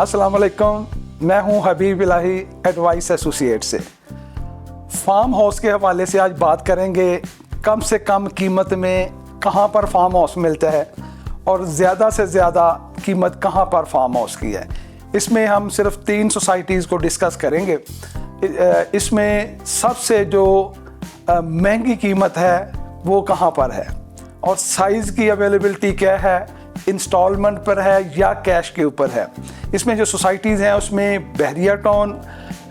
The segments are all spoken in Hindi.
अस्सलाम वालेकुम, मैं हूं हबीब इलाही एडवाइस एसोसिएट से। फार्म हाउस के हवाले से आज बात करेंगे कम से कम कीमत में कहां पर फार्म हाउस मिलता है और ज़्यादा से ज़्यादा कीमत कहां पर फार्म हाउस की है। इसमें हम सिर्फ 3 सोसाइटीज़ को डिस्कस करेंगे। इसमें सबसे जो महंगी कीमत है वो कहां पर है और साइज़ की अवेलेबिलिटी क्या है, इंस्टॉलमेंट पर है या कैश के ऊपर है। इसमें जो सोसाइटीज़ हैं उसमें बहरिया टाउन,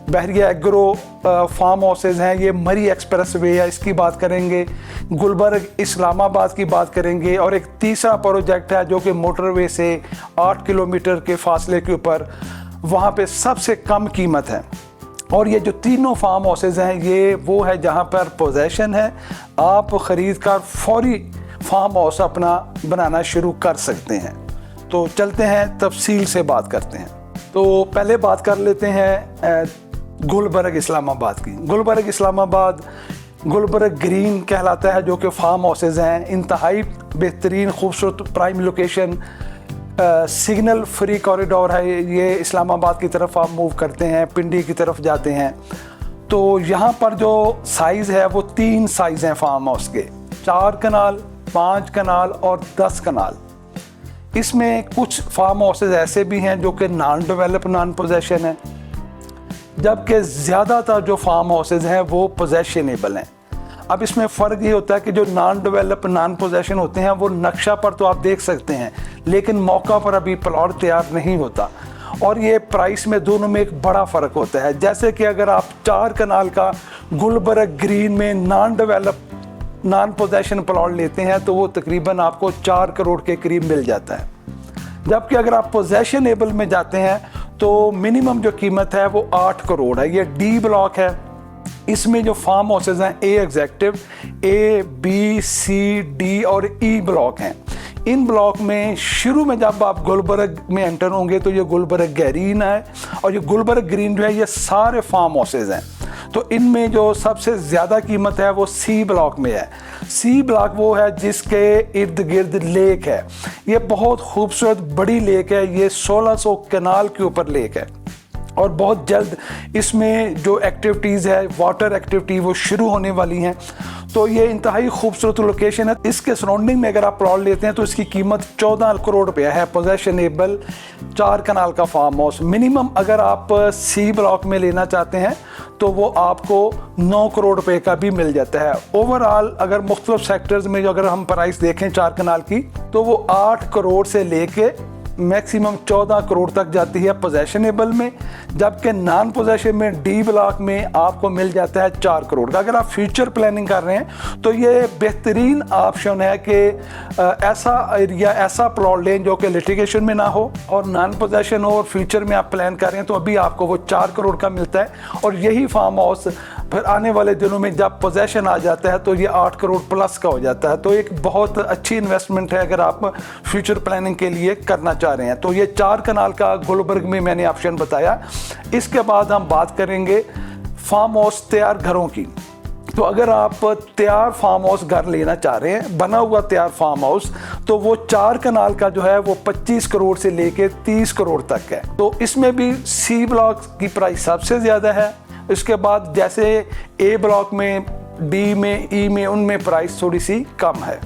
बहरिया एग्रो फार्म हाउसेज हैं, ये मरी एक्सप्रेस वे है, इसकी बात करेंगे। गुलबर्ग इस्लामाबाद की बात करेंगे और एक तीसरा प्रोजेक्ट है जो कि मोटरवे से 8 किलोमीटर के फासले के ऊपर, वहाँ पे सबसे कम कीमत है। और ये जो तीनों फार्म हाउसेज हैं ये वो है जहाँ पर पोजेशन है, आप ख़रीद कर फौरी फार्म हाउस अपना बनाना शुरू कर सकते हैं। तो चलते हैं तफसील से बात करते हैं। तो पहले बात कर लेते हैं गुलबर्ग इस्लामाबाद की। गुलबर्ग इस्लामाबाद गुलबर्ग ग्रीन कहलाता है, जो कि फार्म हाउसेज हैं। इंतहाई बेहतरीन खूबसूरत prime location, signal free corridor है। ये इस्लामाबाद की तरफ आप मूव करते हैं, पिंडी की तरफ जाते हैं तो यहाँ पर जो साइज़ है वो 3 साइज़ हैं फार्म हाउस के, 4 कनाल, 5 कनाल और 10 कनाल। इसमें कुछ फार्म हाउसेज ऐसे भी हैं जो कि नॉन डेवलप नॉन पोजेशन है, जबकि ज़्यादातर जो फार्म हाउसेज हैं वो पोजेशनेबल हैं। अब इसमें फ़र्क ये होता है कि जो नॉन डेवलप नॉन पोजेशन होते हैं वो नक्शा पर तो आप देख सकते हैं, लेकिन मौका पर अभी प्लॉट तैयार नहीं होता और ये प्राइस में दोनों में एक बड़ा फ़र्क होता है। जैसे कि अगर आप 4 कनाल का गुलबर्ग ग्रीन में non develop non possession plot लेते हैं तो वो तकरीबन आपको 4 करोड़ के करीब मिल जाता है, जबकि अगर आप पोजेशनेबल में जाते हैं तो मिनिमम जो कीमत है वो 8 करोड़ है। ये डी ब्लॉक है। इसमें जो फार्म हाउसेज हैं ए एग्जेक्टिव, ए बी सी डी और ई ब्लॉक हैं। इन ब्लॉक में शुरू में जब आप गुलबर्ग में एंटर होंगे तो ये गुलबर्ग ग्रीन है और ये गुलबर्ग ग्रीन जो है ये सारे फार्म हाउसेज हैं। तो इनमें जो सबसे ज़्यादा कीमत है वो सी ब्लॉक में है। सी ब्लॉक वो है जिसके इर्द गिर्द लेक है। ये बहुत खूबसूरत बड़ी लेक है, ये 1600 कनाल के ऊपर लेक है और बहुत जल्द इसमें जो एक्टिविटीज़ है, वाटर एक्टिविटी, वो शुरू होने वाली हैं। तो ये इंतहाई खूबसूरत लोकेशन है। इसके सराउंडिंग में अगर आप प्लॉट लेते हैं तो इसकी कीमत 14 करोड़ रुपया है। पोजेशनेबल 4 कनाल का फार्म हाउस। मिनिमम अगर आप सी ब्लॉक में लेना चाहते हैं तो वो आपको 9 करोड़ रुपए का भी मिल जाता है। ओवरऑल अगर मुख्तलिफ सेक्टर्स में जो अगर हम प्राइस देखें 4 कनाल की तो वो 8 करोड़ से लेके मैक्सिमम 14 करोड़ तक जाती है पोजेशनेबल में, जबकि नॉन पोजेशन में डी ब्लॉक में आपको मिल जाता है 4 करोड़ का। अगर आप फ्यूचर प्लानिंग कर रहे हैं तो ये बेहतरीन ऑप्शन है कि ऐसा एरिया, ऐसा प्लॉट लें जो कि लिटिगेशन में ना हो और नॉन पोजेशन हो और फ्यूचर में आप प्लान कर रहे हैं तो अभी आपको वो 4 करोड़ का मिलता है। और यही फार्म हाउस फिर आने वाले दिनों में जब पोजेशन आ जाता है तो ये 8 करोड़ प्लस का हो जाता है। तो एक बहुत अच्छी इन्वेस्टमेंट है अगर आप फ्यूचर प्लानिंग के लिए करना चाह रहे हैं। तो ये 4 कनाल का गुलबर्ग में मैंने ऑप्शन बताया। इसके बाद हम बात करेंगे फार्म हाउस तैयार घरों की। तो अगर आप तैयार फार्म हाउस घर लेना चाह रहे हैं, बना हुआ तैयार फार्म हाउस, तो वो 4 कनाल का जो है वो 25 करोड़ से लेके 30 करोड़ तक है। तो इसमें भी सी ब्लॉक की प्राइस सबसे ज़्यादा है। इसके बाद जैसे ए ब्लॉक में, डी में, ई में, उनमें प्राइस थोड़ी सी कम है।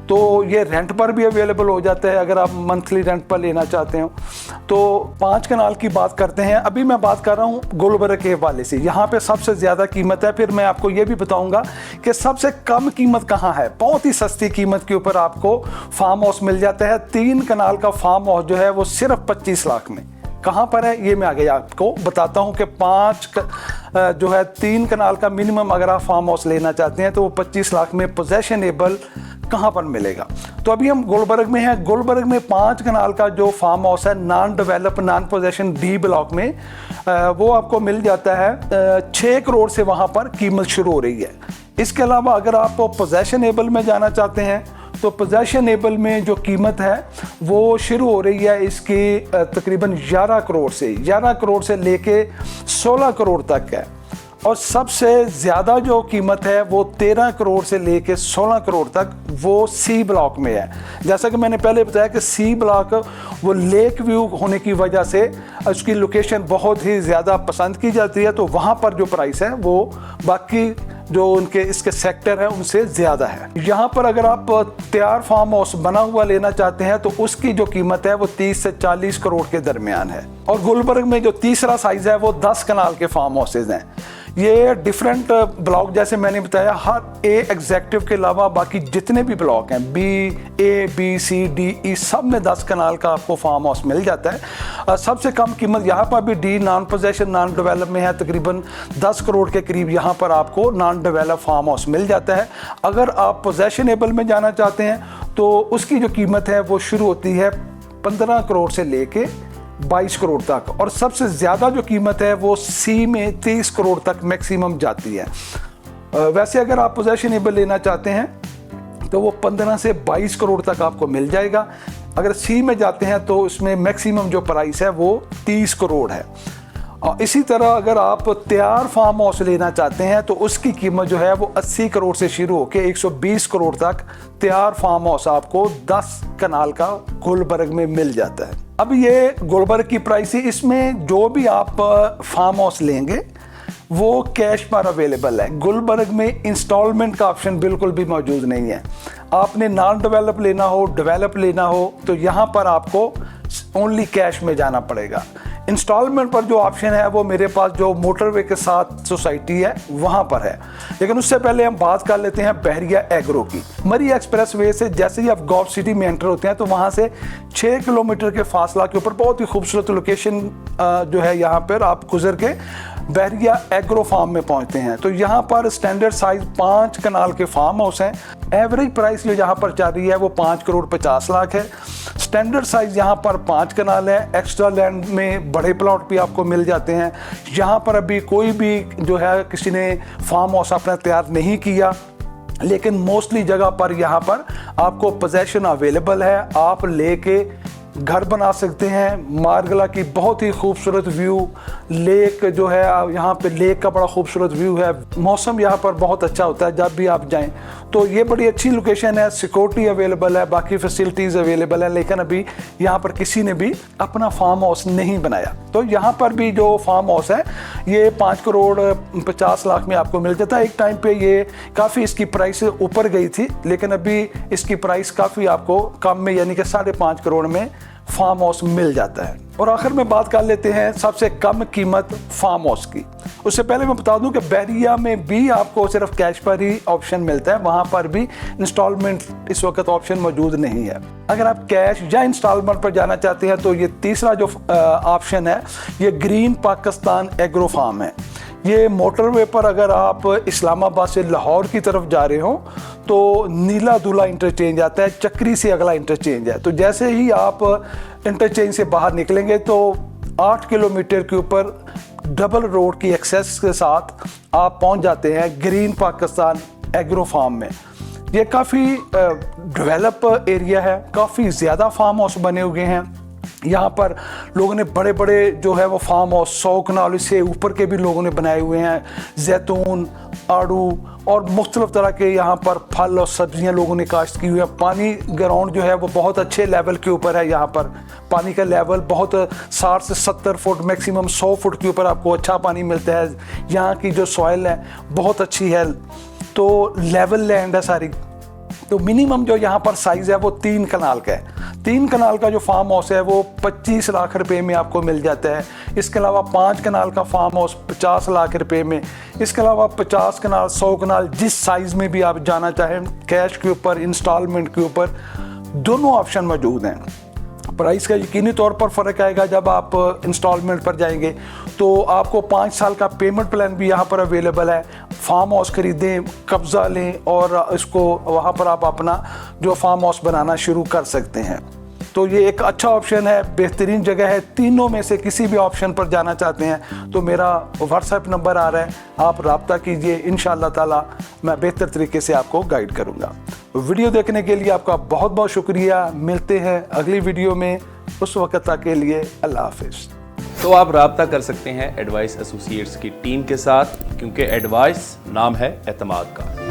तो ये रेंट पर भी अवेलेबल हो जाता है अगर आप मंथली रेंट पर लेना चाहते हो। तो 5 कनाल की बात करते हैं। अभी मैं बात कर रहा हूँ गुलबर्ग के हवाले से, यहाँ पे सबसे ज़्यादा कीमत है। फिर मैं आपको ये भी बताऊँगा कि सबसे कम कीमत कहाँ है। बहुत ही सस्ती कीमत के ऊपर आपको फार्म हाउस मिल जाता है। 3 कनाल का फार्म हाउस जो है वो सिर्फ 25 लाख में। कहाँ पर है ये मैं आगे आपको बताता हूँ कि 3 कनाल का मिनिमम अगर आप फार्म हाउस लेना चाहते हैं तो वो 25 लाख में पोजेशनेबल कहाँ पर मिलेगा। तो अभी हम गुलबर्ग में हैं। गुलबर्ग में 5 कनाल का जो फार्म हाउस है non develop non possession D block में, वो आपको मिल जाता है 6 करोड़ से वहाँ पर कीमत शुरू हो रही है। इसके अलावा अगर आप पोजेशनेबल में जाना चाहते हैं तो पोजेशनेबल में जो कीमत है वो शुरू हो रही है इसकी तकरीबन 11 करोड़ से लेके 16 करोड़ तक है। और सबसे ज़्यादा जो कीमत है वो 13 करोड़ से लेके 16 करोड़ तक वो सी ब्लॉक में है। जैसा कि मैंने पहले बताया कि सी ब्लॉक वो लेक व्यू होने की वजह से उसकी लोकेशन बहुत ही ज़्यादा पसंद की जाती है, तो वहाँ पर जो प्राइस है वो बाकी जो उनके इसके सेक्टर है उनसे ज़्यादा है। यहाँ पर अगर आप तैयार फार्म हाउस बना हुआ लेना चाहते हैं तो उसकी जो कीमत है वो 30 से 40 करोड़ के दरमियान है। और गुलबर्ग में जो तीसरा साइज़ है वो 10 कनाल के फार्म हाउसेज हैं। ये डिफरेंट ब्लॉक, जैसे मैंने बताया, हर ए एग्जेक्टिव के अलावा बाकी जितने भी ब्लॉक हैं B, A, B, C, D, E सब में 10 कनाल का आपको फार्म हाउस मिल जाता है। सबसे कम कीमत यहाँ पर भी D non possession non develop में है, तकरीबन 10 करोड़ के करीब यहाँ पर आपको नॉन डेवलप फार्म हाउस मिल जाता है। अगर आप पोजेशनेबल में जाना चाहते हैं तो उसकी जो कीमत है वो शुरू होती है 15 करोड़ से लेके 22 करोड़ तक, और सबसे ज़्यादा जो कीमत है वो सी में 30 करोड़ तक मैक्सिमम जाती है। वैसे अगर आप पोजेशनेबल लेना चाहते हैं तो वो 15 से 22 करोड़ तक आपको मिल जाएगा। अगर सी में जाते हैं तो उसमें मैक्सिमम जो प्राइस है वो 30 करोड़ है। और इसी तरह अगर आप तैयार फार्म हाउस लेना चाहते हैं तो उसकी कीमत जो है वो 80 करोड़ से शुरू होकर 120 करोड़ तक तैयार फार्म हाउस आपको 10 कनाल का गुलबर्ग में मिल जाता है। अब ये गुलबर्ग की प्राइस है, इसमें जो भी आप फार्म हाउस लेंगे वो कैश पर अवेलेबल है। गुलबर्ग में इंस्टॉलमेंट का ऑप्शन बिल्कुल भी मौजूद नहीं है। आपने नॉन डेवलप लेना हो, डेवलप लेना हो तो यहाँ पर आपको ओनली कैश में जाना पड़ेगा। इंस्टॉलमेंट पर जो ऑप्शन है वो मेरे पास जो मोटरवे के साथ सोसाइटी है वहाँ पर है। लेकिन उससे पहले हम बात कर लेते हैं बहरिया एग्रो की। मरी एक्सप्रेस वे से जैसे ही आप गौफ सिटी में एंटर होते हैं तो वहाँ से 6 किलोमीटर के फासला के ऊपर बहुत ही खूबसूरत लोकेशन जो है यहाँ पर आप गुजर के बहरिया एग्रो फार्म में पहुंचते हैं। तो यहाँ पर स्टैंडर्ड साइज 5 कनाल के फार्म हाउस हैं। एवरेज प्राइस जो यहाँ पर चल रही है वो 5 करोड़ 50 लाख है। स्टैंडर्ड साइज यहाँ पर 5 कनाल है। एक्स्ट्रा लैंड में बड़े प्लॉट भी आपको मिल जाते हैं। यहाँ पर अभी कोई भी जो है किसी ने फार्म हाउस अपना तैयार नहीं किया, लेकिन मोस्टली जगह पर यहाँ पर आपको पोजेशन अवेलेबल है। आप लेके घर बना सकते हैं। मारगला की बहुत ही खूबसूरत व्यू, लेक जो है यहाँ पे लेक का बड़ा खूबसूरत व्यू है। मौसम यहाँ पर बहुत अच्छा होता है जब भी आप जाएं, तो ये बड़ी अच्छी लोकेशन है। सिक्योरिटी अवेलेबल है, बाकी फैसिलिटीज़ अवेलेबल है, लेकिन अभी यहाँ पर किसी ने भी अपना फार्म हाउस नहीं बनाया। तो यहाँ पर भी जो फार्म हाउस है ये 5 करोड़ 50 लाख में आपको मिल जाता है। एक टाइम पे ये काफ़ी इसकी प्राइस ऊपर गई थी, लेकिन अभी इसकी प्राइस काफ़ी आपको कम में यानी कि 5.5 करोड़ में फार्म हाउस मिल जाता है। और आखिर में बात कर लेते हैं सबसे कम कीमत फार्म हाउस की। उससे पहले मैं बता दूं कि बहरिया में भी आपको सिर्फ कैश पर ही ऑप्शन मिलता है, वहां पर भी इंस्टॉलमेंट इस वक्त ऑप्शन मौजूद नहीं है। अगर आप कैश या इंस्टॉलमेंट पर जाना चाहते हैं तो ये तीसरा जो ऑप्शन है ये ग्रीन पाकिस्तान एग्रो फार्म है। ये मोटरवे पर अगर आप इस्लामाबाद से लाहौर की तरफ जा रहे हो तो नीला दूल्हा इंटरचेंज आता है, चक्री से अगला इंटरचेंज है। तो जैसे ही आप इंटरचेंज से बाहर निकलेंगे तो 8 किलोमीटर के ऊपर डबल रोड की एक्सेस के साथ आप पहुंच जाते हैं ग्रीन पाकिस्तान एग्रो फार्म में। ये काफ़ी डेवलप एरिया है, काफ़ी ज़्यादा फार्म हाउस बने हुए हैं। यहाँ पर लोगों ने बड़े बड़े जो है वो फार्म हाउस 100 कनाल से ऊपर के भी लोगों ने बनाए हुए हैं। जैतून, आड़ू और मुख्तलिफ तरह के यहाँ पर फल और सब्जियाँ लोगों ने काश्त की हुई है। पानी ग्राउंड जो है वो बहुत अच्छे लेवल के ऊपर है। यहाँ पर पानी का लेवल बहुत 60 से 70 फुट मैक्सिमम 100 फुट के ऊपर आपको अच्छा पानी मिलता है। यहाँ की जो सॉइल है बहुत अच्छी है, तो लेवल लैंड है सारी। तो मिनिमम जो यहाँ पर साइज़ है वो 3 कनाल का है। 3 कनाल का जो फार्म हाउस है वो 25 लाख रुपए में आपको मिल जाता है। इसके अलावा 5 कनाल का फार्म हाउस 50 लाख रुपए में। इसके अलावा 50 कनाल 100 कनाल जिस साइज़ में भी आप जाना चाहें, कैश के ऊपर इंस्टॉलमेंट के ऊपर दोनों ऑप्शन मौजूद हैं। प्राइस का यकीनी तौर पर फ़र्क आएगा जब आप इंस्टॉलमेंट पर जाएंगे। तो आपको 5 साल का पेमेंट प्लान भी यहाँ पर अवेलेबल है। फार्म हाउस खरीदें, कब्ज़ा लें और इसको वहाँ पर आप अपना जो फार्म हाउस बनाना शुरू कर सकते हैं। तो ये एक अच्छा ऑप्शन है, बेहतरीन जगह है। तीनों में से किसी भी ऑप्शन पर जाना चाहते हैं तो मेरा व्हाट्सएप नंबर आ रहा है, आप रब्ता कीजिए। इंशाअल्लाह ताला मैं बेहतर तरीके से आपको गाइड करूँगा। वीडियो देखने के लिए आपका बहुत बहुत शुक्रिया। मिलते हैं अगली वीडियो में, उस वक्त तक के लिए अल्लाह हाफिज़। तो आप राब्ता कर सकते हैं एडवाइस एसोसिएट्स की टीम के साथ, क्योंकि एडवाइस नाम है एतमाद का।